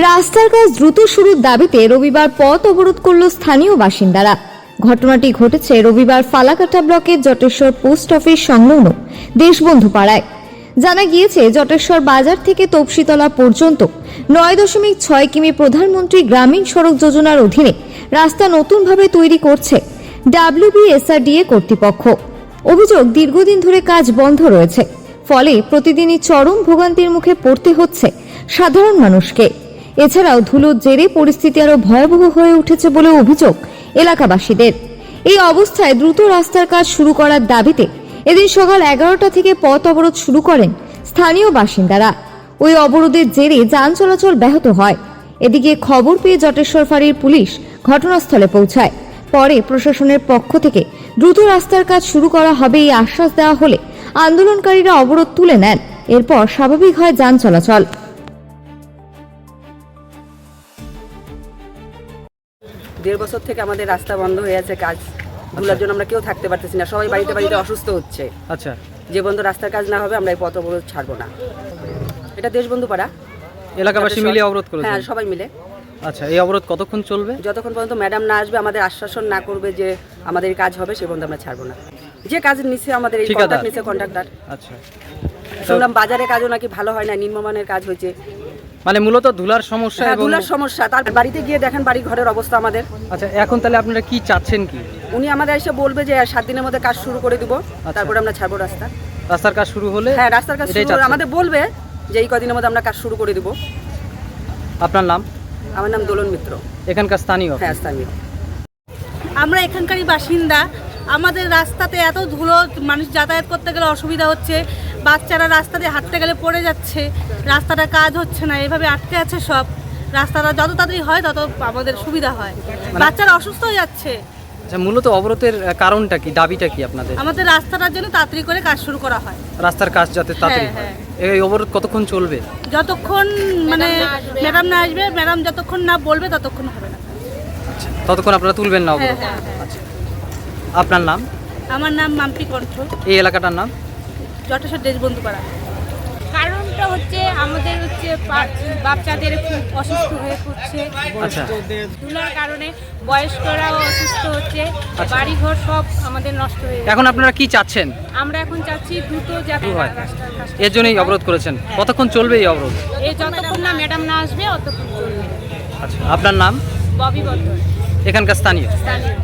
রাস্তার কাজ দ্রুত শুরুর দাবিতে রবিবার পথ অবরোধ করল স্থানীয় বাসিন্দারা। ঘটনাটি ঘটেছে রবিবার ফালাকাটা ব্লকের জটেশ্বর পোস্ট অফিস সংলগ্ন দেশবন্ধু পাড়ায়। জানা গিয়েছে, জটেশ্বর বাজার থেকে তপসিতলা পর্যন্ত ৯.৬ কিমি প্রধানমন্ত্রী গ্রামীণ সড়ক যোজনার অধীনে রাস্তা নতুনভাবে তৈরি করছে WBSRDA কর্তৃপক্ষ। অভিযোগ, দীর্ঘদিন ধরে কাজ বন্ধ রয়েছে, ফলে প্রতিদিনই চরম ভোগান্তির মুখে পড়তে হচ্ছে সাধারণ মানুষকে। এছাড়াও ধুলোর জেরে পরিস্থিতি আরো ভয়াবহ হয়ে উঠেছে বলে অভিযোগ এলাকাবাসীদের। এই অবস্থায় দ্রুত রাস্তার কাজ শুরু করার দাবিতে এদিন সকাল 11টা থেকে পথ অবরোধ শুরু করেন স্থানীয় বাসিন্দারা। ওই অবরোধের জেরে যান চলাচল ব্যাহত হয়। এদিকে খবর পেয়ে জটেশ্বর ফাঁড়ির পুলিশ ঘটনাস্থলে পৌঁছায়। পরে প্রশাসনের পক্ষ থেকে দ্রুত রাস্তার কাজ শুরু করা হবে এই আশ্বাস দেওয়া হলে আন্দোলনকারীরা অবরোধ তুলে নেন। এরপর স্বাভাবিক হয় যান চলাচল। 1.5 বছর থেকে আমাদের রাস্তা বন্ধ হয়ে আছে, কাজ ধুলার জন্য আমরা কেউ থাকতে পারতেছি না, সবাই বাড়িতে বাড়িতে অসুস্থ হচ্ছে। আচ্ছা, যে বন্ধ রাস্তার কাজ না হবে আমরা এই পথ অবরোধ ছাড়বো না। এটা দেশবন্ধু পাড়া এলাকাবাসী মিলে অবরোধ করেছে? হ্যাঁ, সবাই মিলে। আচ্ছা, এই অবরোধ কতক্ষণ চলবে? যতক্ষণ পর্যন্ত ম্যাডাম না আসবে, আমাদের আশ্বাসন না করবে যে আমাদের কাজ হবে, সে বন্ধ আমরা ছাড়বো না। যে কাজ নিচ্ছে আমাদের এই কন্ট্রাক্ট নিচ্ছে কন্ট্রাক্টর। আচ্ছা, শুনলাম বাজারে কাজও নাকি ভালো হয় না, নিম্নমানের কাজ হয়েছে। মানে মূলত ধুলার সমস্যা। হ্যাঁ, ধুলার সমস্যা। তার বাড়িতে গিয়ে দেখেন বাড়ি ঘরের অবস্থা আমাদের। আচ্ছা, এখন তাহলে আপনারা কি চাচ্ছেন? কি উনি আমাদের এসে বলবে যে 7 দিনের মধ্যে কাজ শুরু করে দিব, তারপরে আমরা ছাড়বো রাস্তা। রাস্তার কাজ শুরু হলে? হ্যাঁ, রাস্তার কাজ শুরু হলে আমাদের বলবে যে এই কদিনের মধ্যে আমরা কাজ শুরু করে দিব। আপনার নাম? আমার নাম দোলন মিত্র। এখানকার স্থানীয়? হ্যাঁ, স্থানীয়। আমরা এখানকারই বাসিন্দা। আমাদের রাস্তাতে এত ধুলো, মানুষ যাতায়াত করতে গেলে অসুবিধা হচ্ছে, বাচ্চারা রাস্তা দিয়ে হাঁটতে গেলে পড়ে যাচ্ছে, রাস্তাটা কাজ হচ্ছে না, এভাবে আটকে আছে সব। রাস্তাটা যত তাড়াতাড়ি হয় তত আমাদের সুবিধা হয়, বাচ্চারা অসুস্থ হয়ে যাচ্ছে। আচ্ছা, মূলত অবরোধের কারণটা কি, দাবিটা কি আপনাদের? আমাদের রাস্তাটার জন্য তাড়াতাড়ি করে কাজ শুরু করা হয়, রাস্তার কাজ যাতে তাড়াতাড়ি হয়। এই অবরোধ কতক্ষণ চলবে? যতক্ষণ মানে ম্যাডাম না আসবে, ম্যাডাম যতক্ষণ না বলবে ততক্ষণ হবে না। আচ্ছা, ততক্ষণ আপনারা তুলবেন না অবরোধ? হ্যাঁ। আচ্ছা, আপনার নাম? আমার নাম মাম্পি কণ্ঠ। এই এলাকাটার নাম? জটেশ্বর দেশবন্ধু পাড়া। কারণটা হচ্ছে আমাদের বাচ্চাদের খুব অসুস্থ হয়ে পড়ছে। আচ্ছা, ধুলার কারণে বয়স্করাও অসুস্থ হচ্ছে, বাড়িঘর সব আমাদের নষ্ট হয়ে যাচ্ছে। এখন আপনারা কি চাচ্ছেন? আমরা এখন চাচ্ছি দ্রুত যাতে রাস্তার কাজটা এর জন্যই অবরোধ করেছেন? কতক্ষণ চলবে এই অবরোধ? এই যতক্ষণ না ম্যাডাম না আসবে ততক্ষণ চলবে। আচ্ছা, আপনার নাম? ববি বর্ধন, এখানকার স্থানীয়? স্থানীয়।